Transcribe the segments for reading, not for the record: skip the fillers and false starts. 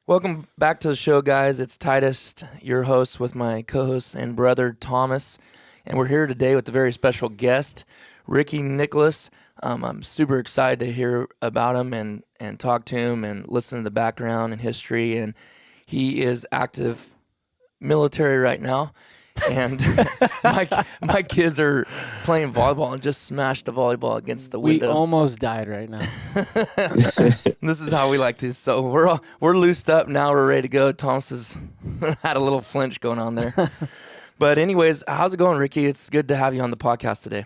Welcome back to the show, guys. It's Titus, your host, with my co-host and brother Thomas, and we're here today with a very special guest, Ricky Nicholas. I'm super excited to hear about him and talk to him and listen to the background and history. And he is active military right now, and my kids are playing volleyball and just smashed the volleyball against the We window. almost died right now. This is how we like these. So we're loosed up now. We're ready to go. Thomas has had a little flinch going on there. But anyways, how's it going, Ricky? It's good to have you on the podcast today.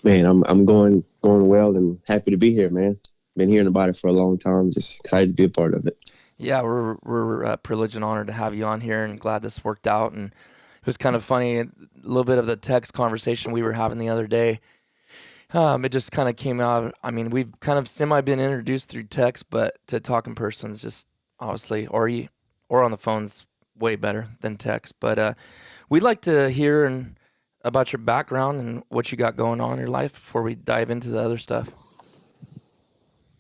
Man, I'm going well and happy to be here, man. Been hearing about it for a long time. Just excited to be a part of it. Yeah, we're privileged and honored to have you on here, and glad this worked out. And it was kind of funny, a little bit of the text conversation we were having the other day. It just kind of came out. I mean, we've kind of semi been introduced through text, but to talk in person is just obviously, or on the phone's way better than text. But we'd like to hear about your background and what you got going on in your life before we dive into the other stuff.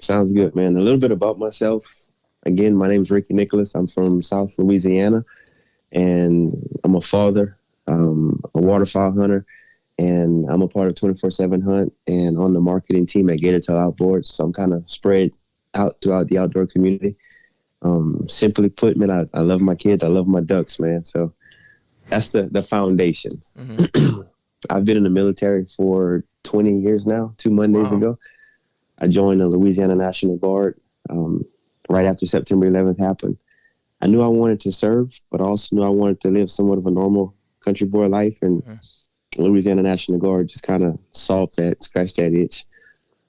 Sounds good, man. A little bit about myself. Again, my name is Ricky Nicholas. I'm from South Louisiana, and I'm a father, a waterfowl hunter, and I'm a part of 24/7 Hunt and on the marketing team at Gator Tail Outboards. So I'm kind of spread out throughout the outdoor community. Simply put, man, I love my kids. I love my ducks, man. So that's the foundation. Mm-hmm. I've been in the military for 20 years now. 2 Mondays ago, I joined the Louisiana National Guard right after September 11th happened. I knew I wanted to serve, but I also knew I wanted to live somewhat of a normal country boy life. And Louisiana National Guard just kind of solved that, scratched that itch,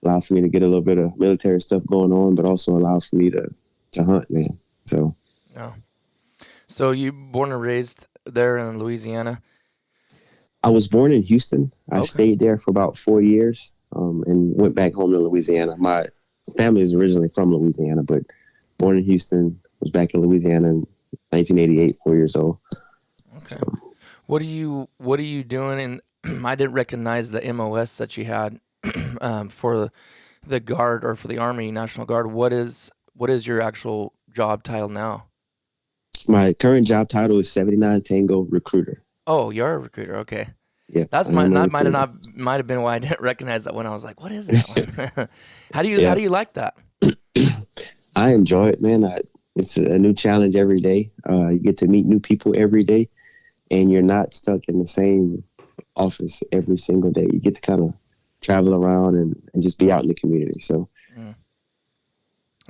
allowed for me to get a little bit of military stuff going on, but also allowed for me to hunt, man. So, yeah. So you born and raised there in Louisiana? I was born in Houston. I stayed there for about 4 years and went back home to Louisiana. My family is originally from Louisiana, but born in Houston, was back in Louisiana in 1988, 4 years old. Okay. So, What are you doing? And I didn't recognize the MOS that you had for the Guard or for the Army National Guard. What is your actual job title now? My current job title is 79 Tango Recruiter. Oh, you're a recruiter. Okay. Yeah. That might have been why I didn't recognize that one. I was like, what is that one? How do you like that? I enjoy it, man. It's a new challenge every day. You get to meet new people every day, and you're not stuck in the same office every single day. You get to kind of travel around and just be out in the community. So,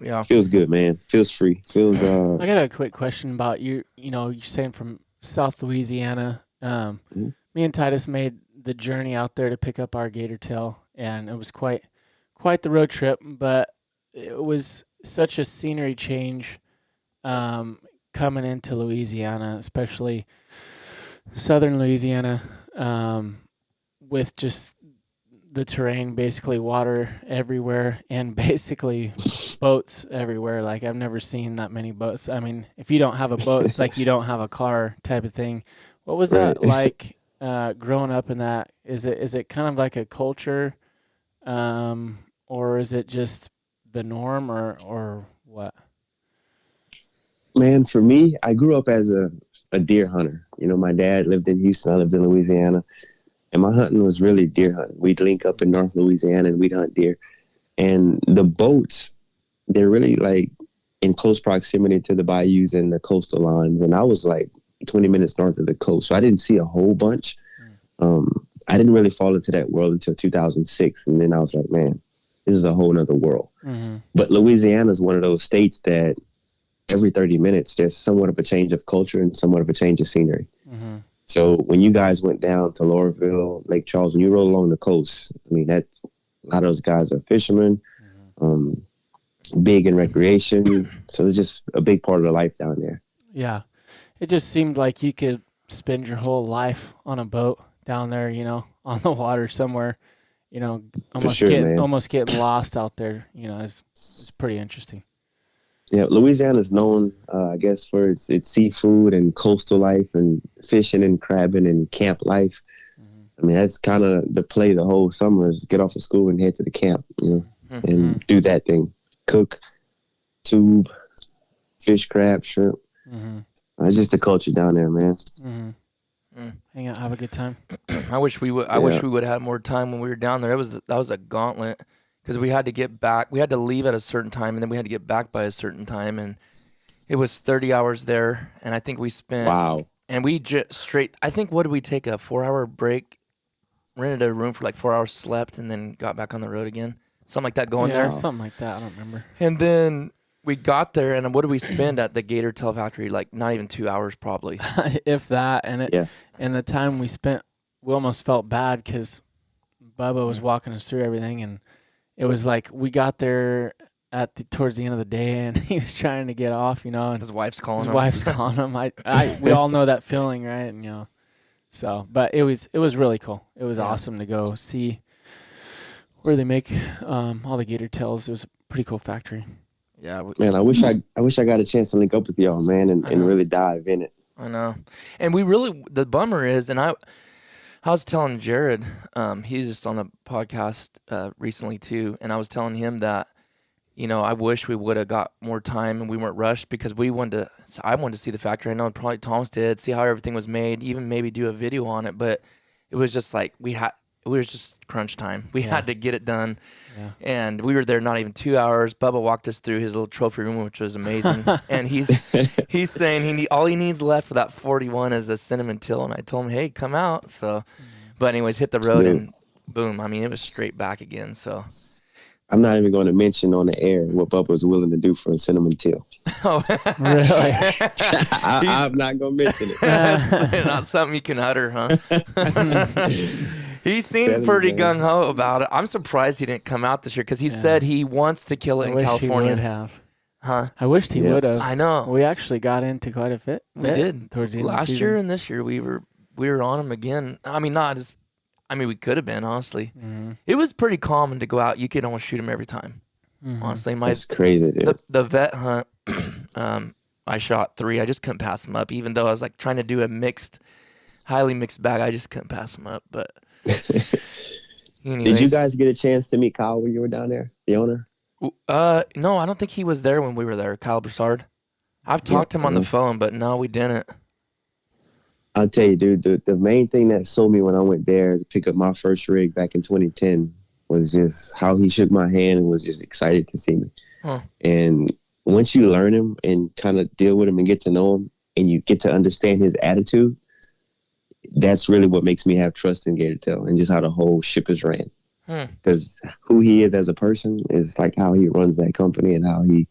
yeah, feels good, man. Feels free. Feels. I got a quick question about you. You know, you're saying from South Louisiana. Me and Titus made the journey out there to pick up our Gator Tail, and it was quite the road trip. But it was such a scenery change coming into Louisiana, especially southern Louisiana, with just the terrain, basically water everywhere and basically boats everywhere. Like, I've never seen that many boats. I mean, if you don't have a boat, it's like you don't have a car type of thing. What was that like growing up in that? Is it kind of like a culture, or is it just the norm, or what? Man, for me, I grew up as a deer hunter. You know, my dad lived in Houston. I lived in Louisiana. And my hunting was really deer hunting. We'd link up in North Louisiana and we'd hunt deer. And the boats, they're really like in close proximity to the bayous and the coastal lines. And I was like 20 minutes north of the coast. So I didn't see a whole bunch. I didn't really fall into that world until 2006. And then I was like, man, this is a whole nother world. Mm-hmm. But Louisiana is one of those states that every 30 minutes, there's somewhat of a change of culture and somewhat of a change of scenery. Mm-hmm. So when you guys went down to Laurelville, Lake Charles, when you rode along the coast, I mean, a lot of those guys are fishermen, big in recreation. So it's just a big part of the life down there. Yeah. It just seemed like you could spend your whole life on a boat down there, you know, on the water somewhere, you know, almost getting lost out there. You know, it's pretty interesting. Yeah, Louisiana is known, I guess, for its seafood and coastal life and fishing and crabbing and camp life. Mm-hmm. I mean, that's kind of the play the whole summer is get off of school and head to the camp, you know, and do that thing. Cook, tube, fish, crab, shrimp. It's just the culture down there, man. Hang out, have a good time. I wish we would. I wish we would have had more time when we were down there. That was a gauntlet because we had to get back. We had to leave at a certain time, and then we had to get back by a certain time, and it was 30 hours there. And I think we spent. Wow. And we just straight. I think what did we take a 4-hour break? Rented a room for like 4 hours, slept, and then got back on the road again. Something like that going there. Something like that. I don't remember. And then we got there, and what did we spend at the Gator Tail factory? Like not even 2 hours, probably. If that, and the time we spent, we almost felt bad because Bubba was walking us through everything, and it was like we got there towards the end of the day, and he was trying to get off, and his wife's calling him. We all know that feeling, right? And so, but it was really cool. It was awesome to go see where they make all the Gator Tails. It was a pretty cool factory. Yeah, man. I wish I got a chance to link up with y'all, man, and really dive in it. I know, and the bummer is, and I was telling Jared, he's just on the podcast recently too, and I was telling him that, I wish we would have got more time and we weren't rushed because I wanted to see the factory. I know probably Thomas did, see how everything was made, even maybe do a video on it, but it was just like we was just crunch time. We had to get it done. Yeah. And we were there not even 2 hours. Bubba walked us through his little trophy room, which was amazing. And he's saying all he needs left for that 41 is a cinnamon till. And I told him, hey, come out. So, but anyways, hit the road and boom. I mean, it was straight back again. So I'm not even going to mention on the air what Bubba was willing to do for a cinnamon till. Oh, really? I'm not going to mention it. That's not something you can utter, huh? He seemed pretty gung-ho about it. I'm surprised he didn't come out this year because he said he wants to kill it in California. He would have. Huh? I wished he would have. I know. We actually got into quite a bit. We did. Towards the end last of the season. year and this year we were on him again. I mean, we could have been, honestly. Mm-hmm. It was pretty common to go out. You could almost shoot him every time. Mm-hmm. Honestly, that's crazy, dude. The vet hunt, I shot 3. I just couldn't pass him up, even though I was like trying to do a highly mixed bag. I just couldn't pass him up. But did you guys get a chance to meet Kyle when you were down there, the owner? No, I don't think he was there when we were there, Kyle Broussard. I've talked to him on the phone, but no, we didn't. I'll tell you, dude, the main thing that sold me when I went there to pick up my first rig back in 2010 was just how he shook my hand and was just excited to see me. Huh. And once you learn him and kind of deal with him and get to know him and you get to understand his attitude, that's really what makes me have trust in Gator Tail and just how the whole ship is ran. Because who he is as a person is like how he runs that company and how he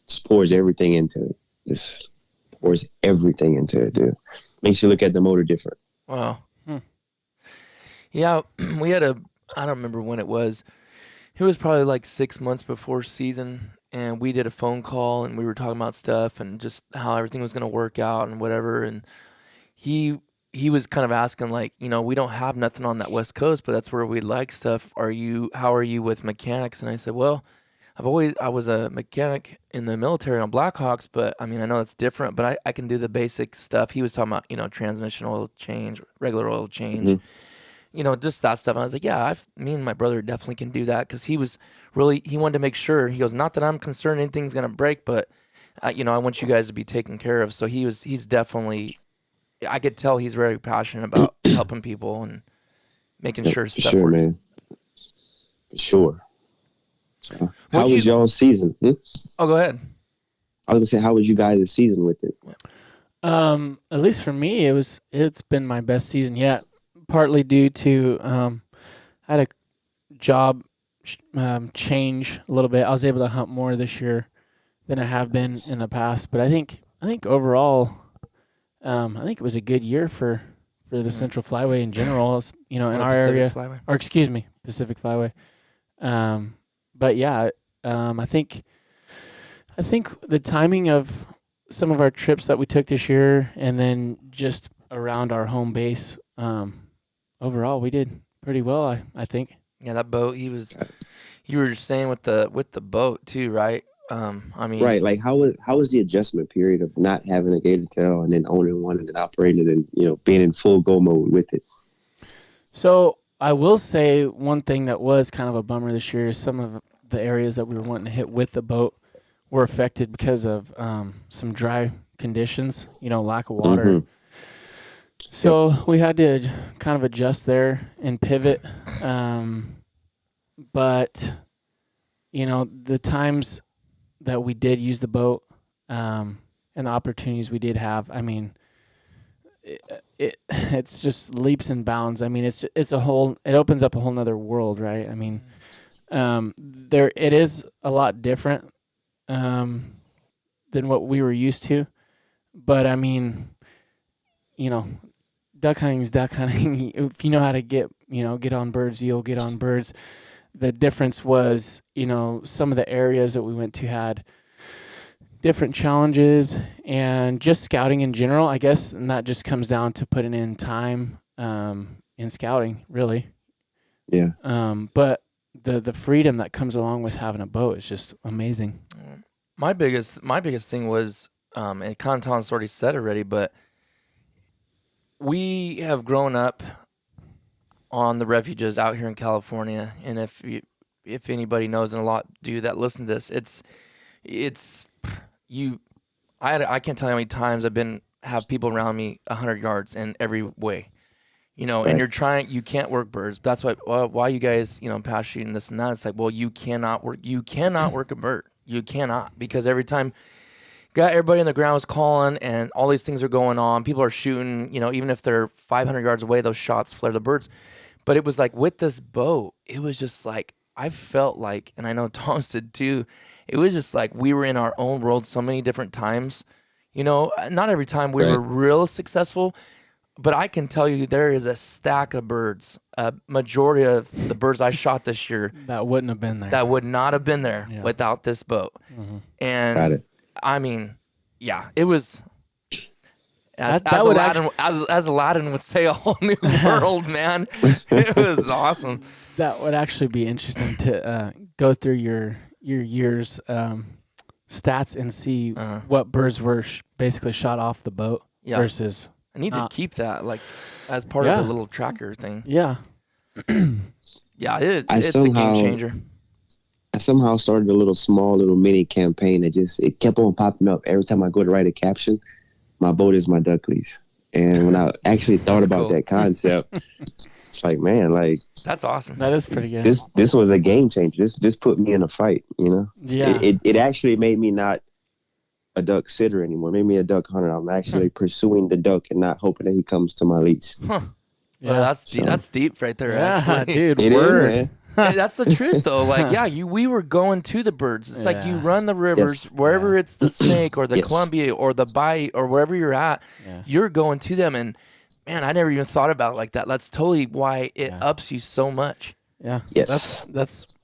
just pours everything into it. Just pours everything into it, dude. Makes you look at the motor different. Wow. Yeah, we had I don't remember when it was. It was probably like 6 months before season, and we did a phone call, and we were talking about stuff and just how everything was going to work out and whatever. And he was kind of asking, like, we don't have nothing on that West Coast, but that's where we like stuff. How are you with mechanics? And I said, well, I was a mechanic in the military on Blackhawks, but I mean, I know it's different, but I can do the basic stuff. He was talking about, transmission oil change, regular oil change, just that stuff. And I was like, yeah, me and my brother definitely can do that. Cause he wanted to make sure, he goes, not that I'm concerned anything's going to break, but I want you guys to be taken care of. So he's definitely, I could tell he's very passionate about helping people and making sure stuff works. Man. For sure. How was y'all's season? Oh, go ahead. I was gonna say, how was you guys' season with it? At least for me, it's been my best season yet. Partly due to I had a job change a little bit. I was able to hunt more this year than I have been in the past. But I think overall, I think it was a good year for the Central Flyway in general. In our Pacific area, Flyway. Or excuse me, Pacific Flyway. But yeah, I think the timing of some of our trips that we took this year, and then just around our home base, overall we did pretty well. I think. Yeah, that boat. You were saying with the boat too, right? I mean, right. Like how was the adjustment period of not having a Gator Tail and then owning one and then operating it and being in full go mode with it? So I will say one thing that was kind of a bummer this year is some of the areas that we were wanting to hit with the boat. were affected because of some dry conditions, lack of water. Mm-hmm. So we had to kind of adjust there and pivot. But, the times that we did use the boat and the opportunities we did have, I mean, it's just leaps and bounds. I mean, it opens up a whole nother world, right? I mean, it is a lot different than what we were used to. But I mean, duck hunting is duck hunting. If you know how to get on birds, you'll get on birds. The difference was, some of the areas that we went to had different challenges, and just scouting in general, I guess, and that just comes down to putting in time in scouting, really. Yeah. But the freedom that comes along with having a boat is just amazing. My biggest thing was, and Kanton's already said already, but we have grown up on the refuges out here in California, and if anybody knows, and a lot do that listen to this, I can't tell you how many times I've have people around me 100 yards in every way, Right. and you can't work birds. That's why you guys, pass shooting this and that. It's like, well, you cannot work a bird. You cannot, because every time got everybody on the ground is calling and all these things are going on. People are shooting, even if they're 500 yards away, those shots flare the birds. But it was like with this boat, it was just like, I felt like, and I know Thomas did too, it was just like we were in our own world so many different times. Not every time we were real successful, but I can tell you there is a stack of birds. A majority of the birds I shot this year that wouldn't have been there. That would not have been there without this boat. Mm-hmm. And Got it. I mean, yeah, it was as Aladdin would say, a whole new world, man. It was awesome. That would actually be interesting to go through your year's stats and see what birds were basically shot off the boat versus. I need to keep that as part of the little tracker thing. Yeah. Yeah, it's a game changer. I somehow started a little mini campaign that it kept on popping up every time I go to write a caption. My boat is my duck lease. And when I actually thought about that concept, it's like, man, that's awesome. That is pretty good. This was a game changer. This put me in a fight, Yeah. It actually made me not a duck sitter anymore. It made me a duck hunter. I'm actually pursuing the duck and not hoping that he comes to my lease. Huh. Yeah, well, that's deep right there. Yeah, actually. dude. It is, man. Hey, that's the truth, though. We were going to the birds. It's like you run the rivers, wherever it's the Snake or the Columbia or the Bight or wherever you're at, you're going to them. And, man, I never even thought about it like that. That's totally why it ups you so much. Yeah. Yes. That's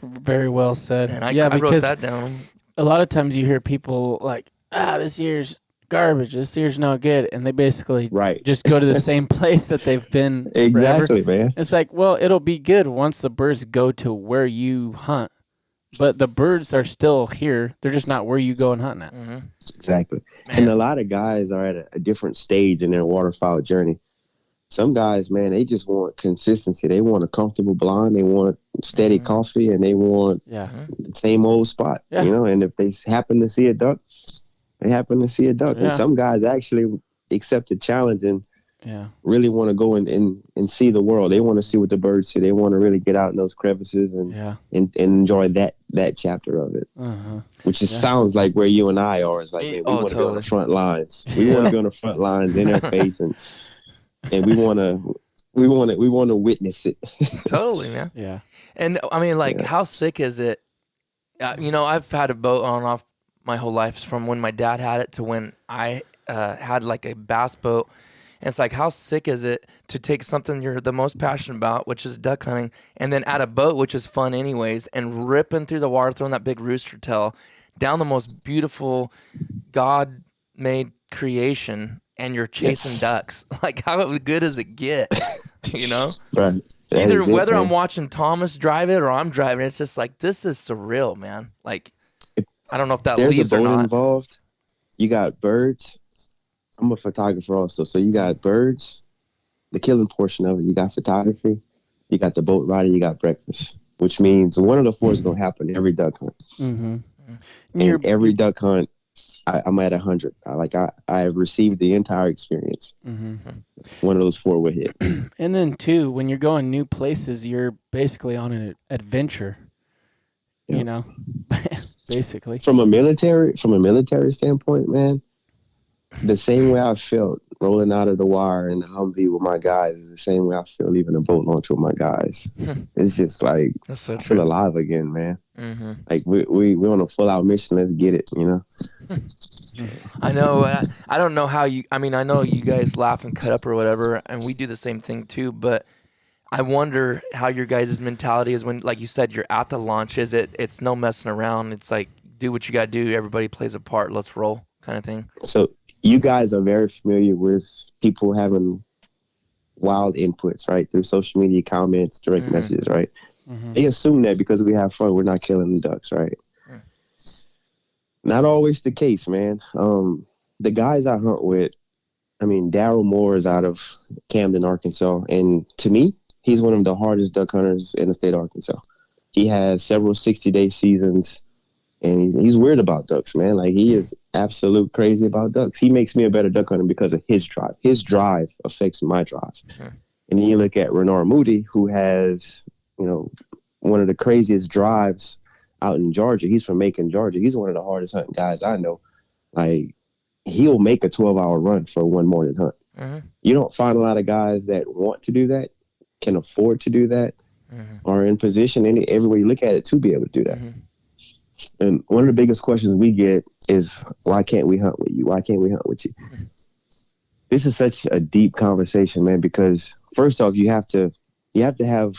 very well said. And I wrote that down. A lot of times you hear people like, this year's garbage, this year's no good, and they basically just go to the same place that they've been exactly forever. Man, it's like, well, it'll be good once the birds go to where you hunt, but the birds are still here, they're just not where you go and hunt at. Exactly. Man. And a lot of guys are at a different stage in their waterfowl journey. Some guys, man, they just want consistency. They want a comfortable blind, they want steady coffee, and they want the same old spot, and if they happen to see a duck, they happen to see a duck. And some guys actually accept the challenge and really want to go and see the world. They want to see what the birds see. They want to really get out in those crevices and enjoy that chapter of it. Which sounds like where you and I are. It's like, man, we want to be on the front lines. We want to be on the front lines in their face, and we want to witness it. Totally, man. Yeah. And I mean, how sick is it? I've had a boat on and off my whole life, from when my dad had it to when I had a bass boat. And it's like, how sick is it to take something you're the most passionate about, which is duck hunting, and then add a boat, which is fun anyways, and ripping through the water, throwing that big rooster tail down the most beautiful God-made creation, and you're chasing ducks. How good does it get? Right. Either whether I'm watching Thomas drive it or I'm driving, it's just like, this is surreal, man. I don't know if that leaves or not. There's a boat involved. You got birds. I'm a photographer also, so you got birds, the killing portion of it. You got photography. You got the boat riding. You got breakfast, which means one of the four is going to happen every duck hunt. And every duck hunt, I'm at 100. I have received the entire experience. One of those 4 would hit. And then too, when you're going new places, you're basically on an adventure. Yep. You know, basically. From a military standpoint, man, the same way I felt rolling out of the wire in the Humvee with my guys is the same way I feel leaving a boat launch with my guys. It's just like I feel alive again, man. Like we're on a full out mission. Let's get it, you know. I know. I don't know how you. I mean, I know you guys laugh and cut up or whatever, and we do the same thing too. But I wonder how your guys' mentality is when, like you said, you're at the launch. It's no messing around. It's like do what you got to do. Everybody plays a part. Let's roll, kind of thing. So you guys are very familiar with people having wild inputs, right? Through social media comments, direct messages, right? They assume that because we have fun, we're not killing the ducks, right? Not always the case, man. The guys I hunt with, I mean, Daryl Moore is out of Camden, Arkansas. And to me, he's one of the hardest duck hunters in the state of Arkansas. He has several 60-day seasons, and he's weird about ducks, man. Like, he is absolute crazy about ducks. He makes me a better duck hunter because of his drive. His drive affects my drive. And then you look at Renard Moody, who has, you know, one of the craziest drives out in Georgia. He's from Macon, Georgia. He's one of the hardest hunting guys I know. Like, he'll make a 12-hour run for one morning hunt. You don't find a lot of guys that want to do that, can afford to do that, are in position every way you look at it to be able to do that. And one of the biggest questions we get is, why can't we hunt with you? Why can't we hunt with you? This is such a deep conversation, man, because first off, you have to have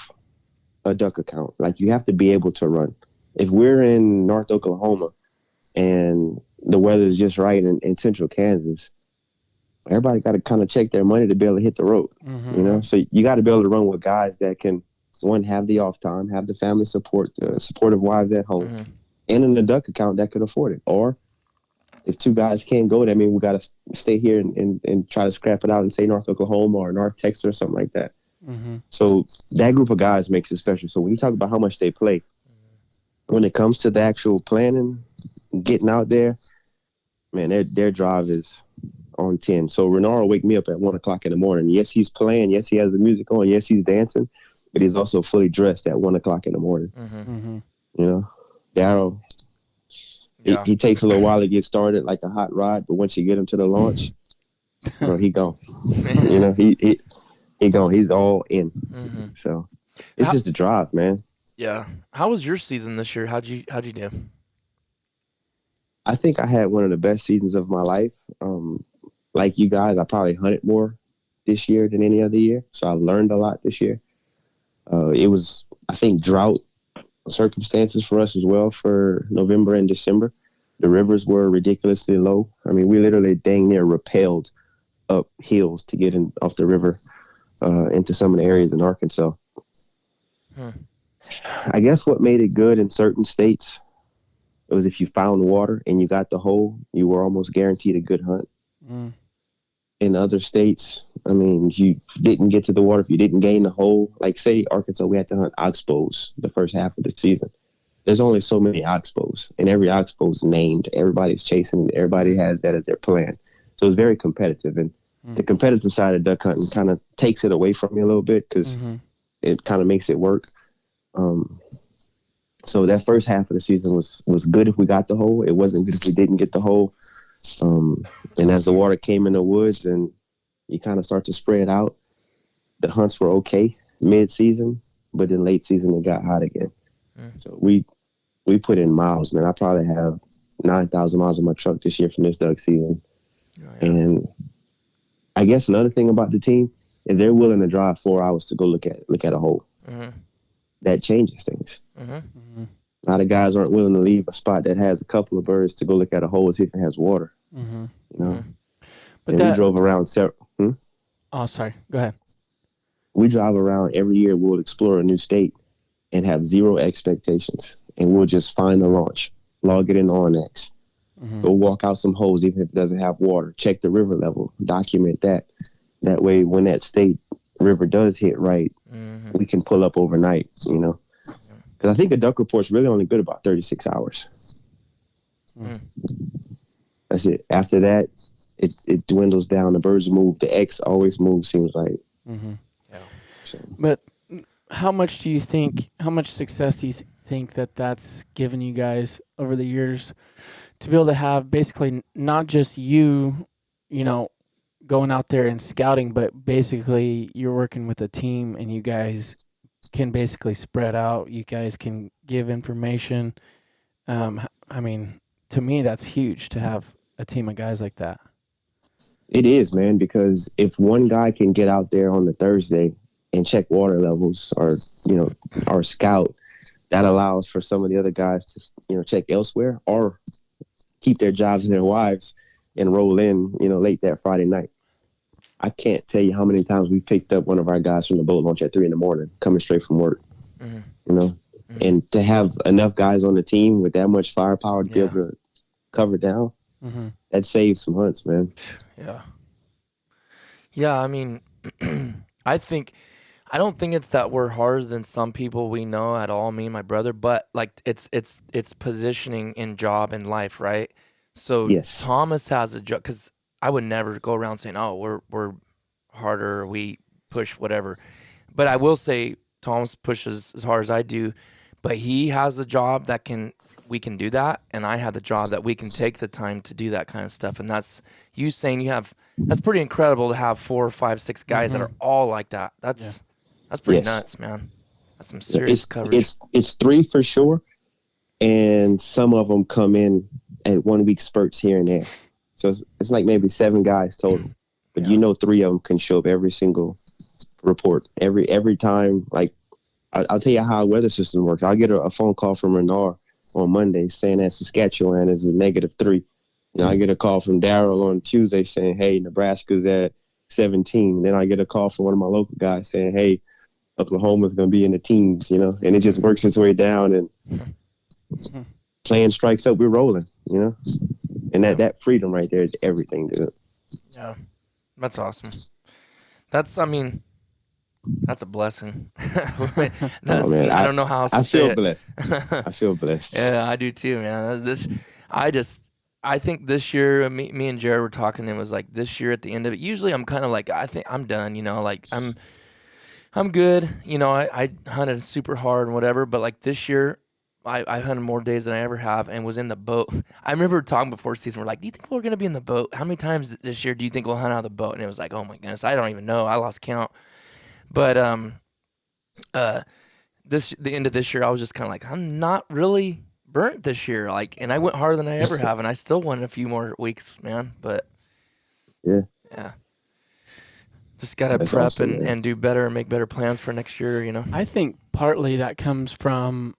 a duck account. Like, you have to be able to run. If we're in North Oklahoma and the weather is just right in central Kansas, everybody got to kind of check their money to be able to hit the road, you know? So you got to be able to run with guys that can, one, have the off time, have the family support, supportive wives at home, and in the duck account that could afford it. Or if 2 guys can't go, that means we got to stay here and try to scrap it out and say North Oklahoma or North Texas or something like that. So that group of guys makes it special. So when you talk about how much they play, when it comes to the actual planning, getting out there, man, their drive is on 10. So Renard will wake me up at 1 o'clock in the morning. Yes, he's playing. Yes, he has the music on. Yes, he's dancing, but he's also fully dressed at 1 o'clock in the morning. You know, Daryl, he takes a little while to get started, like a hot rod, but once you get him to the launch, bro, he gone. You know, he gone. He's all in. So it's just a drive, man. Yeah. How was your season this year? How'd you do? I think I had one of the best seasons of my life. Like you guys, I probably hunted more this year than any other year. So I've learned a lot this year. It was, I think, drought circumstances for us as well for November and December. The rivers were ridiculously low. I mean, we literally dang near rappelled up hills to get in off the river into some of the areas in Arkansas. I guess what made it good in certain states was if you found water and you got the hole, you were almost guaranteed a good hunt. In other states, I mean, you didn't get to the water if you didn't gain the hole. Like, say, Arkansas, we had to hunt oxbows the first half of the season. There's only so many oxbows, and every oxbow is named. Everybody's chasing it. Everybody has that as their plan. So it's very competitive. And the competitive side of duck hunting kind of takes it away from me a little bit because it kind of makes it work. So that first half of the season was good if we got the hole. It wasn't good if we didn't get the hole. And as the water came in the woods and you kind of start to spread out, the hunts were okay mid-season, but in late season it got hot again. So we put in miles, man. I probably have 9,000 miles on my truck this year from this duck season. And I guess another thing about the team is they're willing to drive 4 hours to go look at a hole. That changes things. A lot of guys aren't willing to leave a spot that has a couple of birds to go look at a hole and see if it has water. You know, but we drove around several. Oh, sorry. Go ahead. We drive around every year. We'll explore a new state and have zero expectations, and we'll just find the launch, log it in OnX, go walk out some holes even if it doesn't have water. Check the river level, document that. That way, when that state river does hit right, we can pull up overnight. You know. Because I think a duck report's really only good about 36 hours. That's it. After that, it dwindles down. The birds move. The X always moves, seems like. Mm-hmm. Yeah. So, But how much success do you think that's given you guys over the years to be able to have basically not just you know, going out there and scouting, but basically you're working with a team and you guys can basically spread out. You guys can give information. I mean, to me, that's huge to have a team of guys like that. it is, man, because if one guy can get out there on the Thursday and check water levels or scout, that allows for some of the other guys to, check elsewhere or keep their jobs and their wives and roll in, late that Friday night. I can't tell you how many times we picked up one of our guys from the boat launch at 3 a.m, coming straight from work, and to have enough guys on the team with that much firepower to be able to cover down, that saves some hunts, man. Yeah. Yeah, I mean, I don't think it's that we're harder than some people we know at all, me and my brother, but like it's positioning in job and life, right? So Yes. Thomas has a job, because I would never go around saying, "Oh, we're harder, or we push whatever." But I will say Thomas pushes as hard as I do, but he has a job that we can do that, and I have the job that we can take the time to do that kind of stuff. And that's you saying that's pretty incredible to have 4, 5, 6 guys that are all like that. That's pretty nuts, man. That's some serious coverage. It's 3 for sure, and some of them come in at 1 week spurts here and there. So it's like maybe 7 guys total, but 3 of them can show up every single report every time. Like I'll tell you how our weather system works. I'll get a phone call from Renard on Monday saying that Saskatchewan is a -3. I get a call from Darryl on Tuesday saying, hey, Nebraska's at 17. And then I get a call from one of my local guys saying, hey, Oklahoma's going to be in the teens, and it just works its way down, and plan strikes up, we're rolling, and that freedom right there is everything, dude. Yeah, that's awesome. That's a blessing. I don't know how else to say it. I feel blessed. Yeah, I do too, man. I think this year, me and Jared were talking, and it was like this year at the end of it, usually I'm kind of like, I think I'm done, like I'm good. I hunted super hard and whatever, but like this year, I hunted more days than I ever have and was in the boat. I remember talking before season, we're like, do you think we're going to be in the boat? How many times this year do you think we'll hunt out of the boat? And it was like, oh my goodness, I don't even know. I lost count. But the end of this year, I was just kind of like, I'm not really burnt this year. And I went harder than I ever have, and I still went a few more weeks, man. But yeah. Just got to prep awesome, and do better and make better plans for next year, I think partly that comes from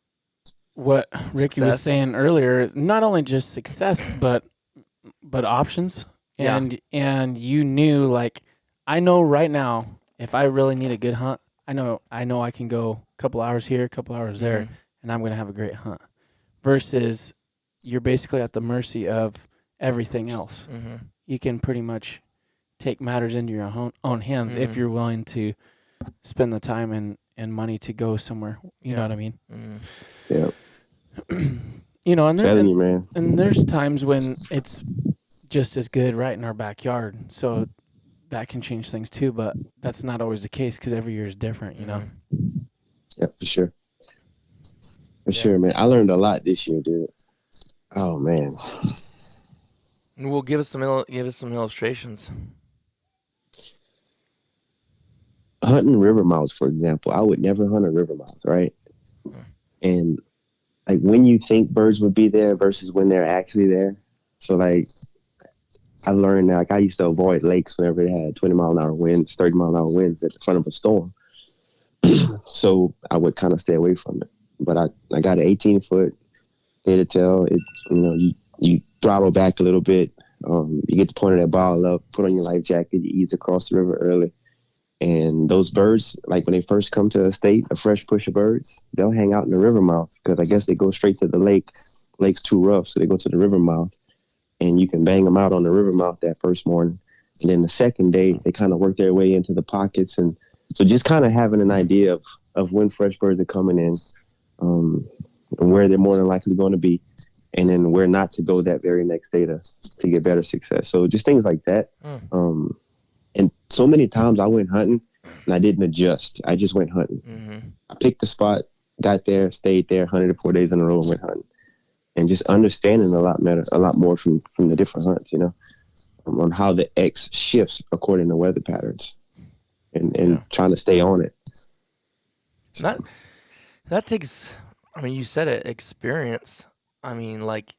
what Ricky was saying earlier. Not only just success, but options. And you knew, like, I know right now, if I really need a good hunt, I know I can go a couple hours here, a couple hours there, and I'm going to have a great hunt. Versus you're basically at the mercy of everything else. You can pretty much take matters into your own hands if you're willing to spend the time and money to go somewhere. You know what I mean? Yeah. And there's times when it's just as good right in our backyard. So that can change things too, but that's not always the case because every year is different, Yeah, for sure. For sure, man. I learned a lot this year, dude. Oh, man. Well, give us some illustrations. Hunting river mouths, for example. I would never hunt a river mouth, right? And like when you think birds would be there versus when they're actually there. So like I learned that I used to avoid lakes whenever it had 20-mile-an-hour winds, 30-mile-an-hour winds at the front of a storm. So I would kind of stay away from it. But I got an 18-foot Gator Tail. You throttle back a little bit. You get the point of that ball up, put on your life jacket, you ease across the river early. And those birds, like when they first come to the state, a fresh push of birds, they'll hang out in the river mouth because I guess they go straight to the lake. Lake's too rough, so they go to the river mouth. And you can bang them out on the river mouth that first morning. And then the second day, they kind of work their way into the pockets. And so just kind of having an idea of when fresh birds are coming in and where they're more than likely going to be. and then where not to go that very next day to get better success. So just things like that. And so many times I went hunting and I didn't adjust. I just went hunting. Mm-hmm. I picked the spot, got there, stayed there, hunted it 4 days in a row, and went hunting. And just understanding a lot more from the different hunts, on how the X shifts according to weather patterns, and trying to stay on it. That takes, I mean, you said it, experience. I mean, like,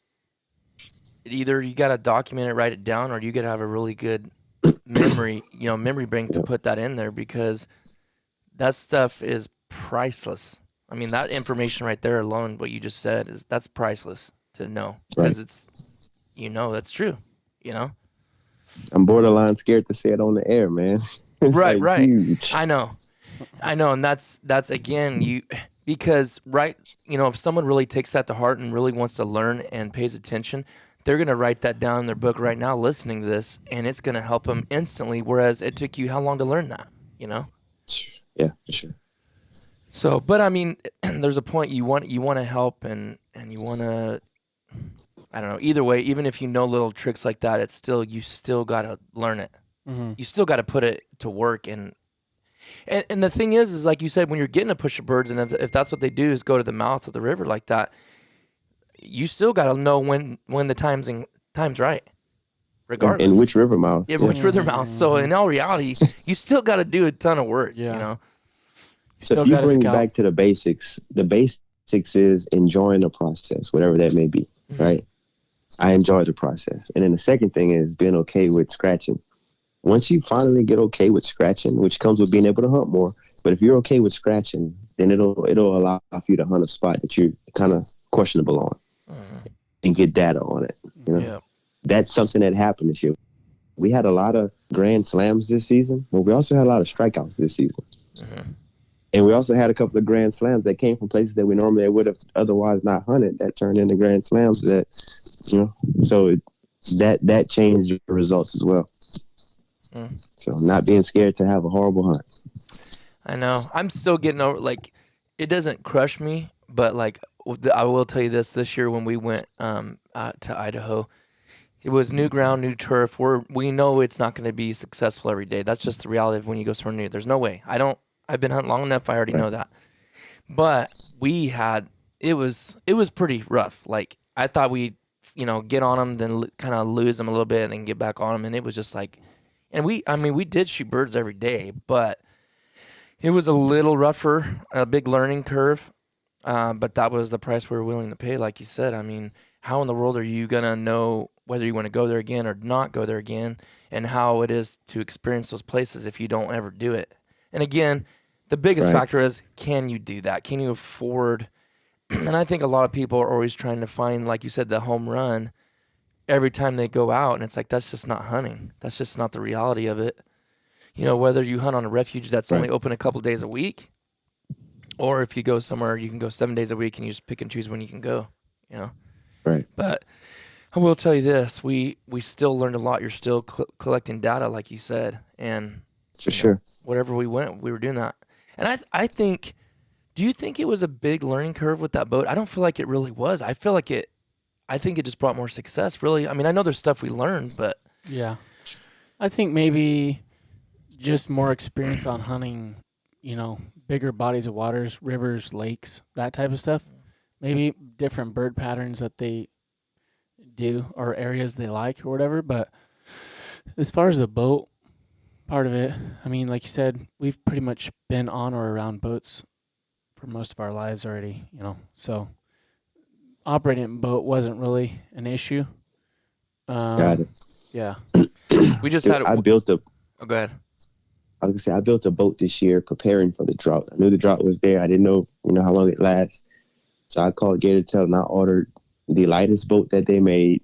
either you got to document it, write it down, or you got to have a really good memory bank to put that in there, because that stuff is priceless. I mean, that information right there alone, what you just said, that's priceless to know, because it's, that's true, I'm borderline scared to say it on the air, man. Right. Huge. I know. And that's again, because if someone really takes that to heart and really wants to learn and pays attention, they're going to write that down in their book right now listening to this, and it's going to help them instantly, whereas it took you how long to learn that, Yeah, for sure. So, but I mean, there's a point you want to help, and you want to, I don't know, either way, even if you know little tricks like that, you still got to learn it. Mm-hmm. You still got to put it to work. And the thing is like you said, when you're getting a push of birds, and if that's what they do is go to the mouth of the river like that, you still got to know when the time's right, regardless. And which river mouth. Yeah, which river mouth. So in all reality, you still got to do a ton of work, So if you bring it back to the basics is enjoying the process, whatever that may be, right? I enjoy the process. And then the second thing is being okay with scratching. Once you finally get okay with scratching, which comes with being able to hunt more, but if you're okay with scratching, then it'll allow for you to hunt a spot that you're kind of questionable on and get data on it. Yeah. That's something that happened this year. We had a lot of grand slams this season, but we also had a lot of strikeouts this season. Mm-hmm. And we also had a couple of grand slams that came from places that we normally would have otherwise not hunted that turned into grand slams so that changed the results as well. So not being scared to have a horrible hunt. I know. I'm still getting over, like, it doesn't crush me, but like, I will tell you this year when we went to Idaho, it was new ground, new turf. We know it's not going to be successful every day. That's just the reality of when you go somewhere new. There's no way. I've been hunting long enough. I already know that. But it was pretty rough. Like, I thought we'd, get on them, then kind of lose them a little bit and then get back on them. And it was just like, and we did shoot birds every day, but it was a little rougher, a big learning curve. But that was the price we were willing to pay. Like you said, I mean, how in the world are you going to know whether you want to go there again or not go there again, and how it is to experience those places if you don't ever do it? And again, the biggest factor is, can you do that? Can you afford? And I think a lot of people are always trying to find, like you said, the home run every time they go out. And it's like, that's just not hunting. That's just not the reality of it. Whether you hunt on a refuge that's only open a couple days a week, or if you go somewhere, you can go 7 days a week and you just pick and choose when you can go, Right. But I will tell you this, we still learned a lot. You're still collecting data, like you said. And for sure, wherever we went, we were doing that. And I think, do you think it was a big learning curve with that boat? I don't feel like it really was. I think it just brought more success, really. I mean, I know there's stuff we learned, but. Yeah. I think maybe just more experience on hunting, bigger bodies of waters, rivers, lakes, that type of stuff. Maybe different bird patterns that they do or areas they like or whatever. But as far as the boat part of it, I mean, like you said, we've pretty much been on or around boats for most of our lives already, so operating a boat wasn't really an issue. Got it. Yeah. We just had I built a. Oh, go ahead. I was gonna say I built a boat this year preparing for the drought. I knew the drought was there. I didn't know how long it lasts. So I called Gator Tail and I ordered the lightest boat that they made.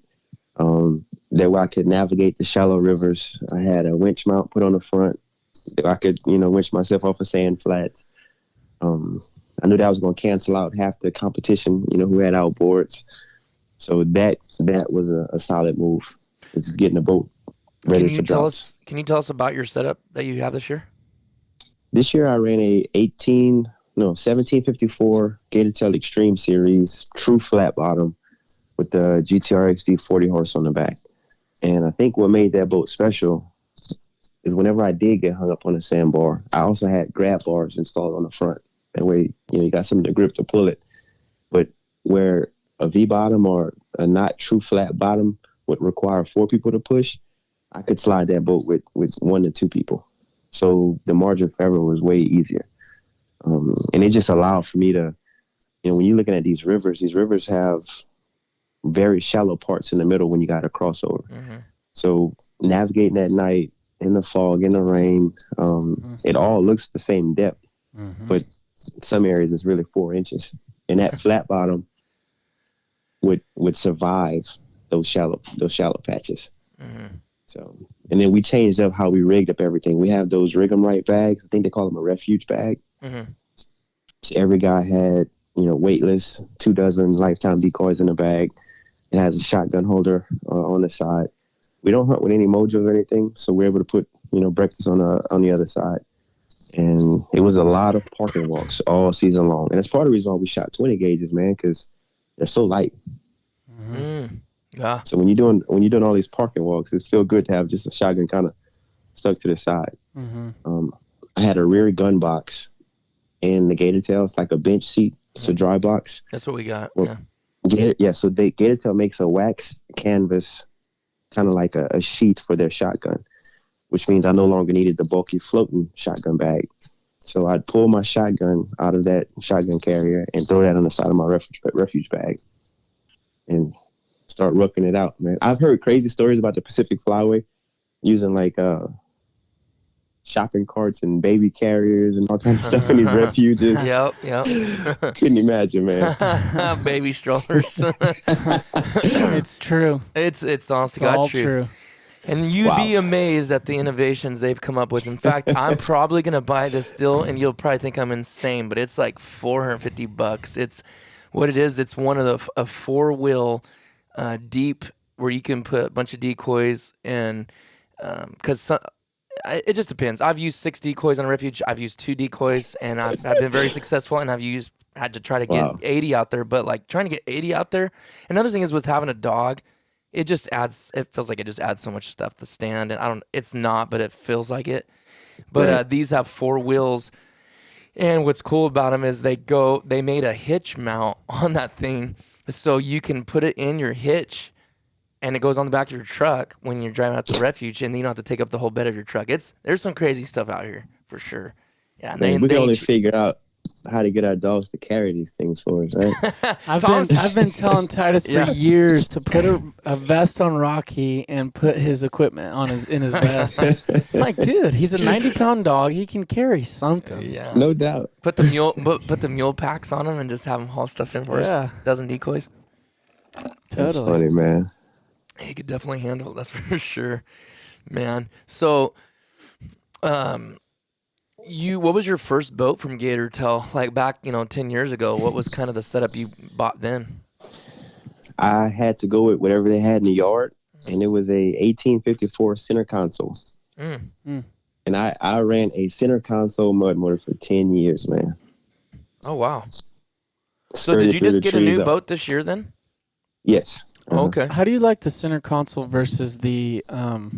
That way I could navigate the shallow rivers. I had a winch mount put on the front. That I could, winch myself off of sand flats. I knew that was going to cancel out half the competition, who had outboards. So that was a solid move. It's just getting the boat ready for droughts. Can you tell us about your setup that you have this year? This year I ran a 1754 Gator Tail Extreme Series, true flat bottom. with the GTR XD 40 horse on the back. And I think what made that boat special is whenever I did get hung up on a sandbar, I also had grab bars installed on the front. That way, you got something to grip to pull it. But where a V bottom or a not true flat bottom would require 4 people to push, I could slide that boat with 1 to 2 people. So the margin for error was way easier. And it just allowed for me to, when you're looking at these rivers have very shallow parts in the middle when you got a crossover. Mm-hmm. So navigating at night, in the fog, in the rain, it all looks the same depth. Mm-hmm. But some areas it's really 4 inches. And that flat bottom would survive those shallow patches. Mm-hmm. So, and then we changed up how we rigged up everything. We have those rig 'em right bags. I think they call them a refuge bag. Mm-hmm. So every guy had, weightless, 2 dozen lifetime decoys in the bag. It has a shotgun holder on the side. We don't hunt with any mojos or anything, so we're able to put, breakfast on the other side. And it was a lot of parking walks all season long. And that's part of the reason why we shot 20 gauges, man, because they're so light. Mm-hmm. Yeah. So when you're doing all these parking walks, it's still good to have just a shotgun kind of stuck to the side. Mm-hmm. I had a rear gun box in the Gator Tail. It's like a bench seat. It's a dry box. That's what we got. Well, so Gator Tail makes a wax canvas, kind of like a sheath for their shotgun, which means I no longer needed the bulky floating shotgun bag. So I'd pull my shotgun out of that shotgun carrier and throw that on the side of my refuge bag and start rooking it out, man. I've heard crazy stories about the Pacific Flyway using like shopping carts and baby carriers and all kinds of stuff in these refuges. Yep. Couldn't imagine, man. Baby strollers. It's true. It's honestly all true. And you'd be amazed at the innovations they've come up with. In fact, I'm probably going to buy this still, and you'll probably think I'm insane, but it's like $450. It's what it is. It's one of a 4-wheel deep where you can put a bunch of decoys in, because it just depends. I've used 6 decoys on a refuge. I've used 2 decoys, and I've been very successful, and had to try to get 80 out there. But like trying to get 80 out there, another thing is with having a dog, it feels like it just adds so much stuff to stand. And it's not, but it feels like it. But these have 4 wheels. And what's cool about them is they made a hitch mount on that thing. So you can put it in your hitch and it goes on the back of your truck when you're driving out to the refuge, and you don't have to take up the whole bed of your truck. There's some crazy stuff out here for sure. Yeah, and we can only figure out how to get our dogs to carry these things for us, right? I've been telling Titus for years to put a vest on Rocky and put his equipment in his vest. Like, dude, he's a 90-pound dog. He can carry something. Yeah, no doubt. Put the mule packs on him and just have him haul stuff in for us. Dozen decoys. Totally. That's funny, man. He could definitely handle it. That's for sure, man. So, what was your first boat from Gator Tail? Like back, 10 years ago, what was kind of the setup you bought then? I had to go with whatever they had in the yard, and it was a 1854 center console. And I ran a center console mud motor for 10 years, man. Oh, wow. So did you just get a new boat this year then? Yes. Oh, okay. How do you like the center console versus the, oh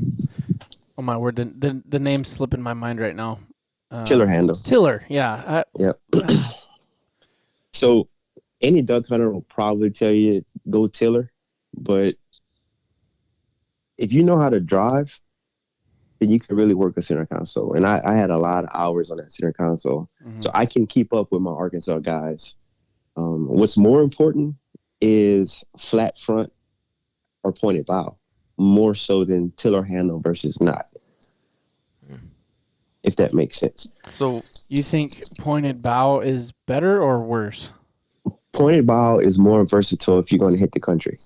my word, the name's slipping my mind right now. Tiller handle. Tiller, yeah. Yep. So any duck hunter will probably tell you go tiller, but if you know how to drive, then you can really work a center console. And I had a lot of hours on that center console, so I can keep up with my Arkansas guys. What's more important is flat front or pointed bow, more so than tiller handle versus not. If that makes sense. So you think pointed bow is better or worse? Pointed bow is more versatile if you're going to hit the country.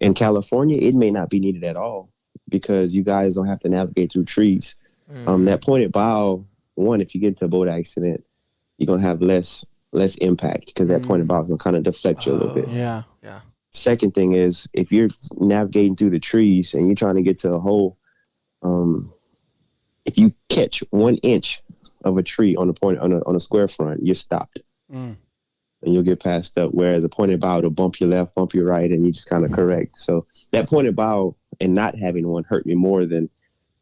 In California, it may not be needed at all because you guys don't have to navigate through trees. That pointed bow, if you get into a boat accident, you're going to have less impact because that pointed bow will kind of deflect you a little bit. Yeah. Second thing is, if you're navigating through the trees and you're trying to get to a hole, if you catch 1 inch of a tree on a square front, you're stopped. and you'll get passed up. Whereas a pointed bow will bump you left, bump you right, and you just kind of correct. So that pointed bow and not having one hurt me more than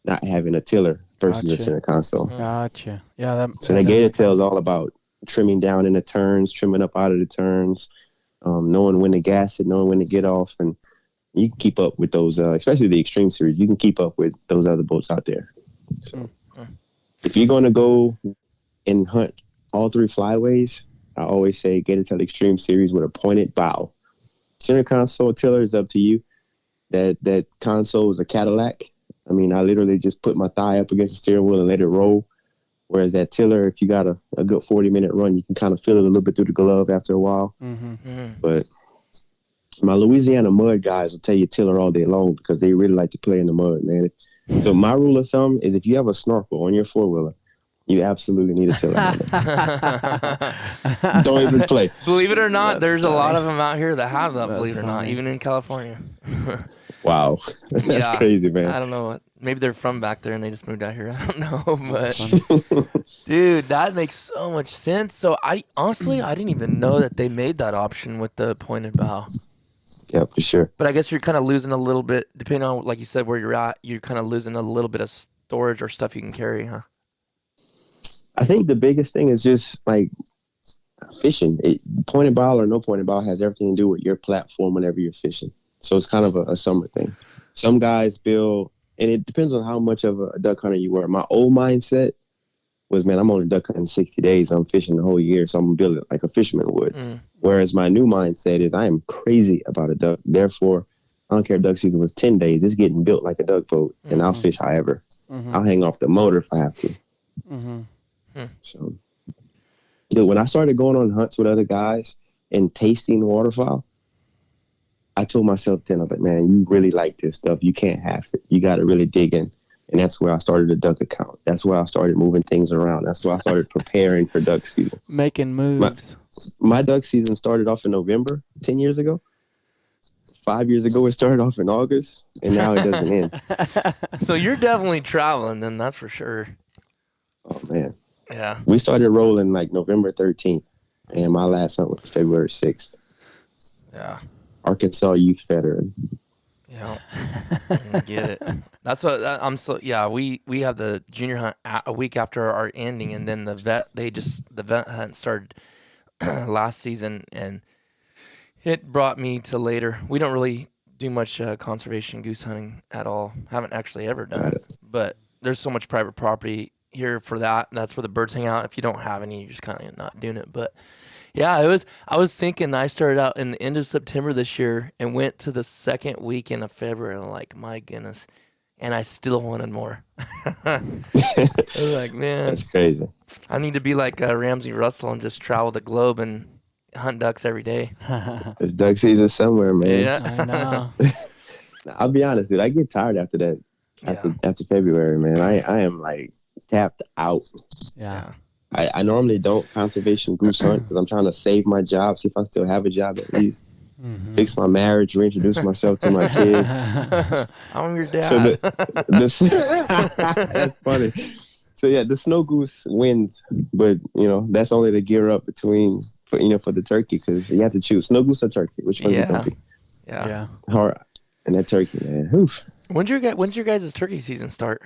not having a tiller versus a center console. Gotcha. Yeah. So that Gator Tail is all about trimming down in the turns, trimming up out of the turns, knowing when to gas it, knowing when to get off, and you can keep up with those, especially the Extreme Series. You can keep up with those other boats out there. So if you're going to go and hunt all three flyways, I always say Gator Tail Extreme Series with a pointed bow. Center console tiller is up to you. That console is a Cadillac. I mean, I literally just put my thigh up against the steering wheel and let it roll. Whereas that tiller, if you got a good 40-minute run, you can kind of feel it a little bit through the glove after a while. But my Louisiana mud guys will tell you tiller all day long because they really like to play in the mud, man. So my rule of thumb is if you have a snorkel on your four-wheeler, you absolutely need a tiller. Don't even play. Believe it or not, there's a lot of them out here that have that, believe it or not, even in California. Wow. That's crazy, man. I don't know. Maybe they're from back there and they just moved out here. I don't know. But, dude, that makes so much sense. So, I didn't even know that they made that option with the pointed bow. Yeah, for sure. But I guess you're kind of losing a little bit, depending on, like you said, where you're at, you're kind of losing a little bit of storage or stuff you can carry, huh? I think the biggest thing is just like fishing. Pointed bow or no pointed bow has everything to do with your platform whenever you're fishing. So it's kind of a summer thing. Some guys build, and it depends on how much of a duck hunter you were. My old mindset was, man, I'm only duck hunting 60 days. I'm fishing the whole year, so I'm going to build it like a fisherman would. Whereas my new mindset is I am crazy about a duck. Therefore, I don't care if duck season was 10 days. It's getting built like a duck boat, and I'll fish however. I'll hang off the motor if I have to. So, dude, when I started going on hunts with other guys and tasting waterfowl, I told myself then, I was like, man, you really like this stuff. You can't have it. You got to really dig in. And that's where I started a duck account. That's where I started moving things around. That's where I started preparing for duck season. Making moves. My duck season started off in November 10 years ago. 5 years ago, it started off in August, and now it doesn't end. So you're definitely traveling then, that's for sure. Oh, man. Yeah. We started rolling like November 13th, and my last hunt was February 6th. Yeah. Arkansas Youth Veteran. Yeah, I get it. That's what I'm so. Yeah, we have the junior hunt a week after our ending, and then the vet hunt started last season, and it brought me to later. We don't really do much conservation goose hunting at all. Haven't actually ever done it, but there's so much private property here for that. That's where the birds hang out. If you don't have any, you're just kind of not doing it, but. Yeah, I was thinking I started out in the end of September this year and went to the second weekend of February. And I'm like, my goodness. And I still wanted more. I was like, man. That's crazy. I need to be like Ramsey Russell and just travel the globe and hunt ducks every day. It's duck season somewhere, man. Yeah. I know. I'll be honest, dude. I get tired after that. After February, man. I am like tapped out. Yeah. I normally don't conservation goose hunt because I'm trying to save my job, see if I still have a job at least, fix my marriage, reintroduce myself to my kids. I'm your dad. So that's funny. So yeah, the snow goose wins, but that's only the gear up between for the turkey because you have to choose snow goose or turkey. Which one's going to be? Yeah. Hard. And that turkey, man. Oof. When's your guys' turkey season start?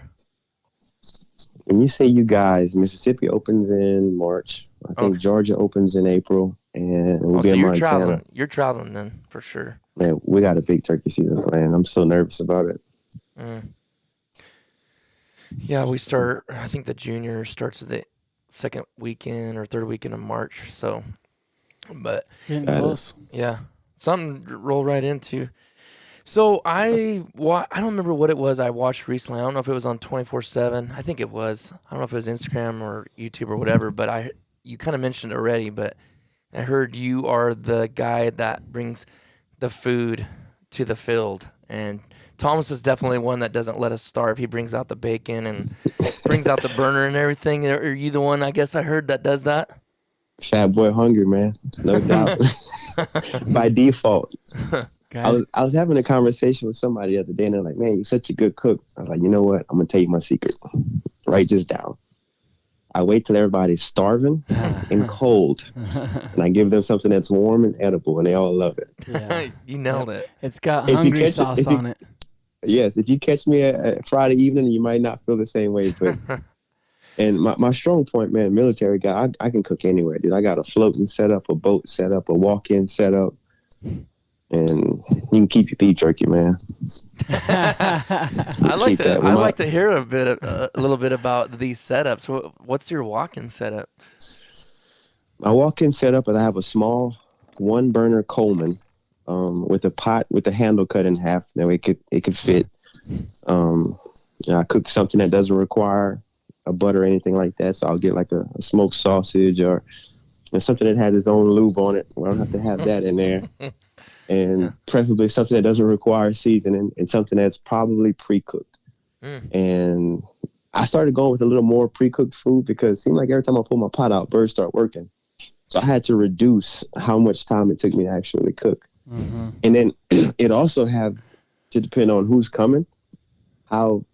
When you say you guys, Mississippi opens in March. I think Georgia opens in April, and we'll be in Montana. Traveling. You're traveling then, for sure. Man, we got a big turkey season planned. I'm so nervous about it. Yeah, we start. I think the junior starts at the second weekend or third weekend of March. So, but Getting close. Yeah, something to roll right into. So I don't remember what it was I watched recently. I don't know if it was on 24/7. I think it was. I don't know if it was Instagram or YouTube or whatever. But you kind of mentioned it already. But I heard you are the guy that brings the food to the field, and Thomas is definitely one that doesn't let us starve. He brings out the bacon and brings out the burner and everything. Are you the one? I guess I heard that does that. Fat boy hungry, man. No doubt. By default. I was having a conversation with somebody the other day, and they're like, man, you're such a good cook. I was like, you know what? I'm going to tell you my secret. Write this down. I wait till everybody's starving and cold, and I give them something that's warm and edible, and they all love it. Yeah. You nailed it. It's got If you hungry catch it- sauce if you- on it. Yes, if you catch me at Friday evening, you might not feel the same way, but. And my strong point, man, military guy, I can cook anywhere, dude. I got a floating setup, a boat setup, a walk-in setup, and you can keep your beef jerky, man. I like Keep to. that. I like to hear a little bit about these setups. What's your walk-in setup? My walk-in setup, and I have a small one-burner Coleman with a pot with the handle cut in half. That way it could fit. I cook something that doesn't require a butter or anything like that. So I'll get like a smoked sausage or something that has its own lube on it. I don't have to have that in there. And preferably something that doesn't require seasoning and something that's probably pre-cooked. And I started going with a little more pre-cooked food because it seemed like every time I pull my pot out, birds start working. So I had to reduce how much time it took me to actually cook. And then it also have to depend on who's coming. How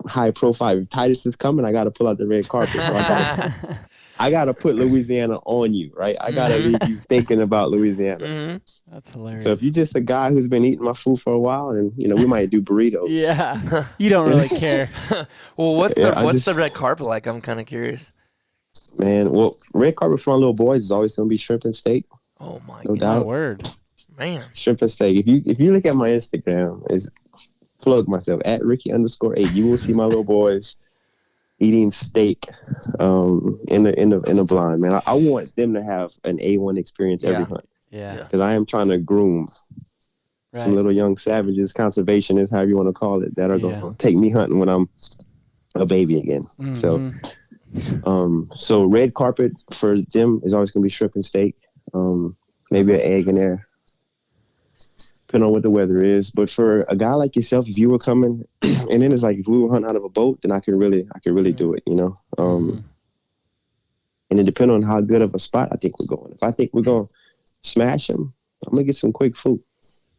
high profile. If Titus is coming, I got to pull out the red carpet. So I got to put Louisiana on you, right? I got to leave you thinking about Louisiana. That's hilarious. So if you're just a guy who's been eating my food for a while, and we might do burritos. Yeah, you don't really care. Well, what's the red carpet like? I'm kind of curious. Man, well, red carpet for my little boys is always going to be shrimp and steak. Oh my No God. doubt. Word. Man. Shrimp and steak. If you look at my Instagram, is plug myself at Ricky_8. You will see my little boys eating steak in the blind, man. I want them to have an A1 experience every hunt. Yeah. Because I am trying to groom some little young savages, conservationists, however you want to call it, that are going to take me hunting when I'm a baby again. So red carpet for them is always going to be shrimp and steak. Maybe an egg in there, depending on what the weather is. But for a guy like yourself, if you were coming, and then it's like if we were hunting out of a boat, then I could really do it, And then depending on how good of a spot I think we're going. If I think we're going to smash them, I'm going to get some quick food.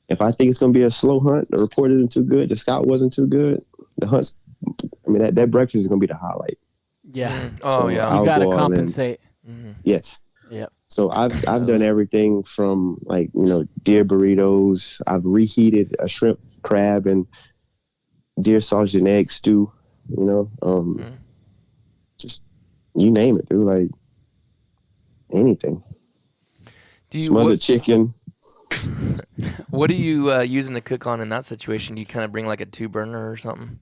If I think it's going to be a slow hunt, the report isn't too good, the scout wasn't too good, the hunt's, that breakfast is going to be the highlight. Yeah. Oh, you got to compensate. Yes. Yep. So I've done everything from deer burritos. I've reheated a shrimp, crab, and deer sausage and egg stew. Just you name it, dude. Like anything. Smothered chicken. What are you using to cook on in that situation? Do you kind of bring like a 2-burner or something?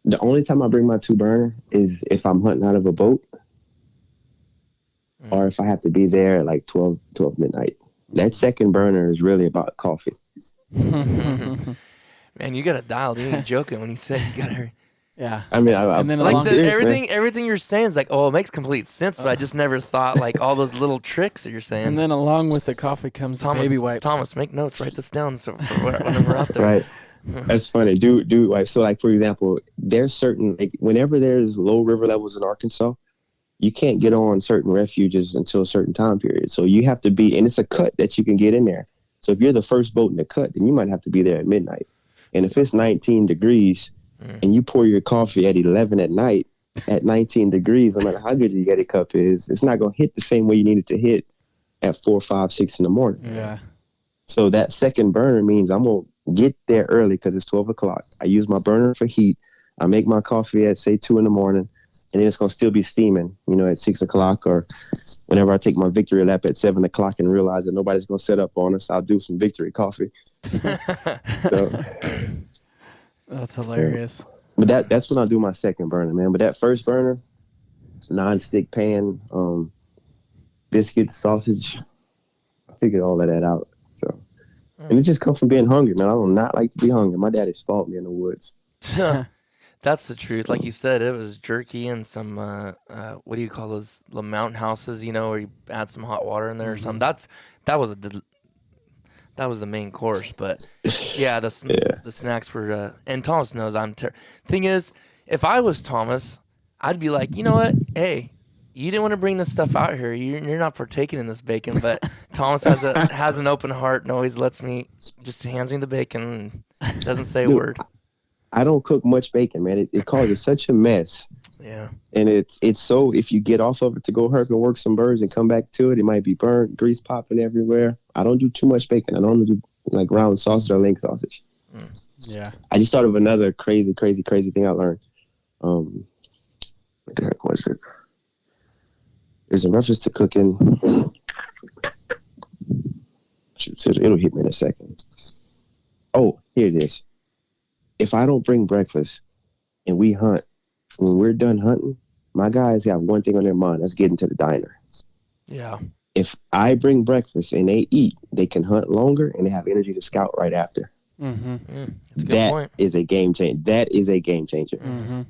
The only time I bring my 2-burner is if I'm hunting out of a boat. Or if I have to be there at like 12 midnight. That second burner is really about coffee. Man, you got it dialed. You ain't joking when you say you got to. Yeah. I mean, everything you're saying is like, it makes complete sense, but I just never thought like all those little tricks that you're saying. And then along with the coffee comes the baby wipes. Thomas, make notes. Write this down so for whenever we're out there. Right. That's funny. Do like so. Like for example, there's certain whenever there's low river levels in Arkansas, you can't get on certain refuges until a certain time period. So you have to be, and it's a cut that you can get in there. So if you're the first boat in the cut, then you might have to be there at midnight. And if it's 19 degrees and you pour your coffee at 11 at night at 19 degrees, no matter how good your Yeti cup is, it's not going to hit the same way you need it to hit at 4, 5, 6 in the morning. Yeah. So that second burner means I'm going to get there early because it's 12 o'clock. I use my burner for heat. I make my coffee at, say, 2 in the morning. And then it's going to still be steaming, at 6 o'clock or whenever I take my victory lap at 7 o'clock and realize that nobody's going to set up on us, I'll do some victory coffee. That's hilarious. But that's when I do my second burner, man. But that first burner, non-stick pan, biscuits, sausage, I figured all of that out. So, and it just comes from being hungry, man. I do not like to be hungry. My daddy spoiled me in the woods. That's the truth. Like you said, it was jerky and some, what do you call those, the mountain houses, where you add some hot water in there or something. That was the main course. But yeah, the snacks were, and Thomas knows thing is, if I was Thomas, I'd be like, you know what? Hey, you didn't want to bring this stuff out here. You're not partaking in this bacon. But Thomas has an open heart and always hands me the bacon and doesn't say a word. I don't cook much bacon, man. It causes such a mess. Yeah. And it's so, if you get off of it to go herp and work some birds and come back to it, it might be burnt, grease popping everywhere. I don't do too much bacon. I don't do like round sausage or leg sausage. Yeah. I just thought of another crazy thing I learned. What the heck was it? There's a reference to cooking. Shoot, it'll hit me in a second. Oh, here it is. If I don't bring breakfast and we hunt, when we're done hunting, my guys have one thing on their mind. That's getting to the diner. Yeah. If I bring breakfast and they eat, they can hunt longer and they have energy to scout right after. Mm-hmm. That's a good point. Is a game changer. That is a game changer. Mm-hmm.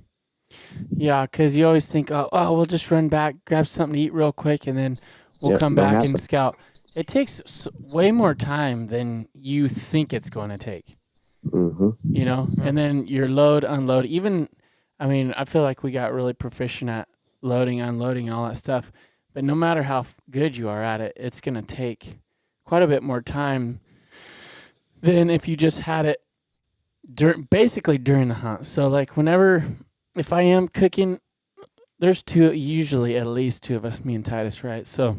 Yeah, because you always think, oh, we'll just run back, grab something to eat real quick, and then we'll come back and scout. It takes way more time than you think it's going to take. Mm-hmm. You know, and then your load, unload. Even, I mean, I feel like we got really proficient at loading, unloading, all that stuff. But no matter how good you are at it, it's going to take quite a bit more time than if you just had it basically during the hunt. So, like, if I am cooking, there's usually at least two of us, me and Titus, right? So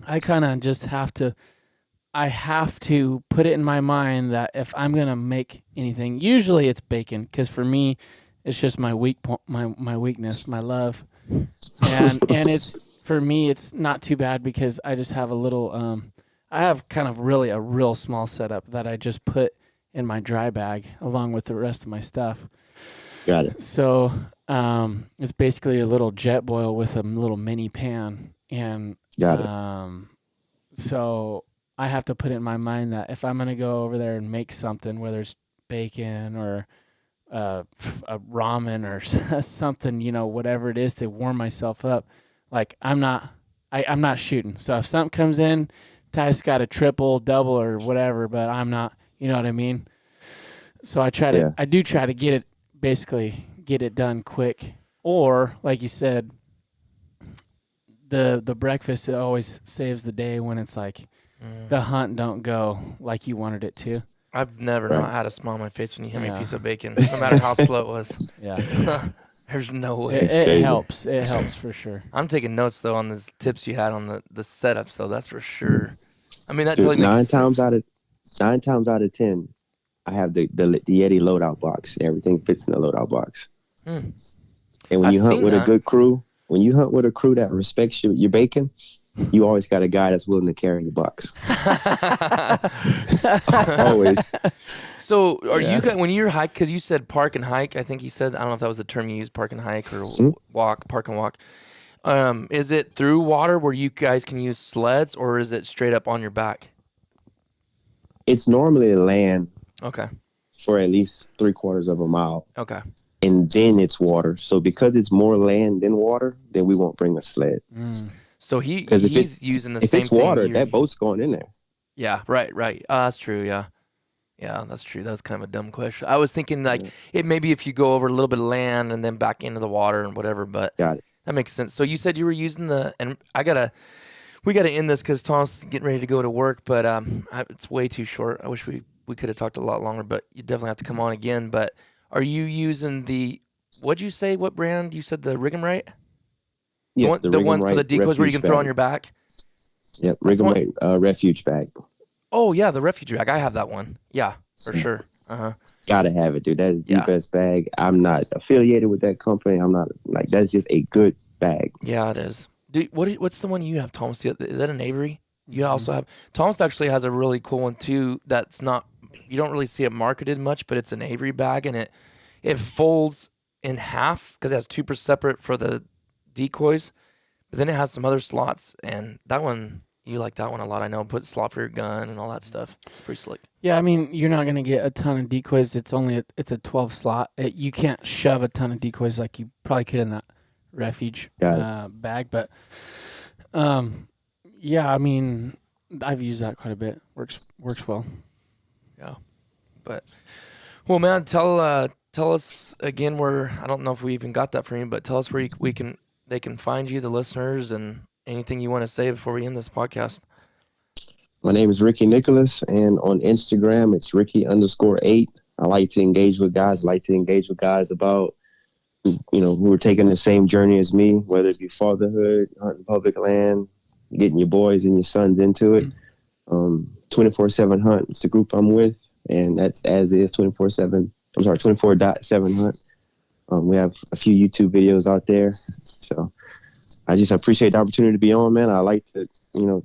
I kind of just have to put it in my mind that if I'm going to make anything, usually it's bacon, because for me, it's just my weakness, my love. And it's, for me, it's not too bad because I just have a little, I have kind of really a real small setup that I just put in my dry bag along with the rest of my stuff. Got it. So it's basically a little jet boil with a little mini pan. And got it. So I have to put it in my mind that if I'm going to go over there and make something, whether it's bacon or a ramen or something, you know, whatever it is to warm myself up, like I'm not shooting. So if something comes in, Ty's got a triple, double, or whatever, but I'm not, you know what I mean? So I do try to get it done quick. Or, like you said, the breakfast, it always saves the day when it's like the hunt don't go like you wanted it to. I've never not had a smile on my face when you hand me a piece of bacon, no matter how slow it was. Yeah. There's no way. It helps. It helps for sure. I'm taking notes, though, on the tips you had on the setups, though. That's for sure. I mean, that Dude, totally makes sense. 9 times out of 10, I have the Yeti loadout box. Everything fits in the loadout box. And when you hunt with a good crew, that respects your bacon, you always got a guy that's willing to carry the box. Always. So are you guys, when you're hiking, because you said park and hike, I think you said, I don't know if that was the term you used, park and hike or park and walk. Is it through water where you guys can use sleds, or is it straight up on your back? It's normally land. Okay. For at least 3/4 of a mile. Okay. And then it's water. So because it's more land than water, then we won't bring a sled. So he's using the same thing. If it's water, that boat's going in there. Yeah, right. That's true, yeah. Yeah, that's true. That's kind of a dumb question. I was thinking like it maybe if you go over a little bit of land and then back into the water and whatever, but got it. That makes sense. So you said you were using and we gotta end this because Tom's getting ready to go to work, but it's way too short. I wish we could have talked a lot longer, but you definitely have to come on again. But are you using what'd you say? What brand? You said the Rig'em, Yes, the one for the decoys where you can throw on your back? Yep, Rig'em refuge bag. Oh, yeah, the refuge bag. I have that one. Yeah, for sure. Uh-huh. Gotta have it, dude. That is the best bag. I'm not affiliated with that company. I'm not, that's just a good bag. Yeah, it is. Dude, what's the one you have, Thomas? Is that an Avery? You also have... Thomas actually has a really cool one, too, that's not... You don't really see it marketed much, but it's an Avery bag, and it folds in half because it has two separate for the decoys, but then it has some other slots, and that one... You like that one a lot, I know. Put a slot for your gun and all that stuff. It's pretty slick. Yeah, I mean, you're not going to get a ton of decoys. It's a 12 slot. You can't shove a ton of decoys like you probably could in that refuge bag. But, yeah, I mean, I've used that quite a bit. Works well. Yeah. But, well, man, tell us again where, I don't know if we even got that for you, but tell us where they can find you, the listeners, and anything you want to say before we end this podcast? My name is Ricky Nicholas, and on Instagram, it's Ricky_8. I like to engage with guys. I like to engage with guys about, who are taking the same journey as me, whether it be fatherhood, hunting public land, getting your boys and your sons into it. 24/7 Hunt is the group I'm with, and that's as is 24/7. I'm sorry, 24.7 Hunt. We have a few YouTube videos out there, so I just appreciate the opportunity to be on, man. I like to,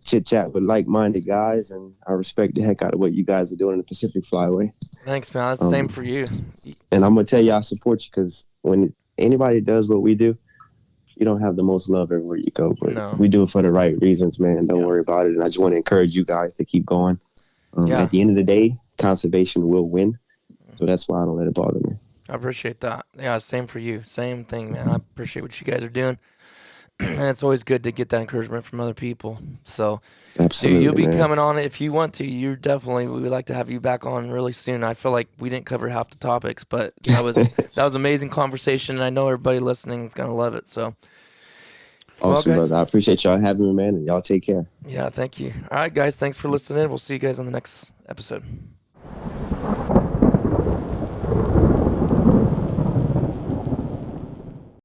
chit chat with like-minded guys, and I respect the heck out of what you guys are doing in the Pacific Flyway. Thanks, man. That's the same for you. And I'm gonna tell you, I support you, because when anybody does what we do, you don't have the most love everywhere you go, but we do it for the right reasons, man. Don't worry about it. And I just want to encourage you guys to keep going. At the end of the day, conservation will win, so that's why I don't let it bother me. I appreciate that. Yeah, same for you. Same thing, man. I appreciate what you guys are doing. And it's always good to get that encouragement from other people. So, absolutely, you'll be man. coming on if you want to. We would like to have you back on really soon. I feel like we didn't cover half the topics, but that was amazing conversation, and I know everybody listening is gonna love it. So, awesome, well, guys, brother. I appreciate y'all having me, man, and y'all take care. Yeah, thank you. All right, guys, thanks for listening. We'll see you guys on the next episode.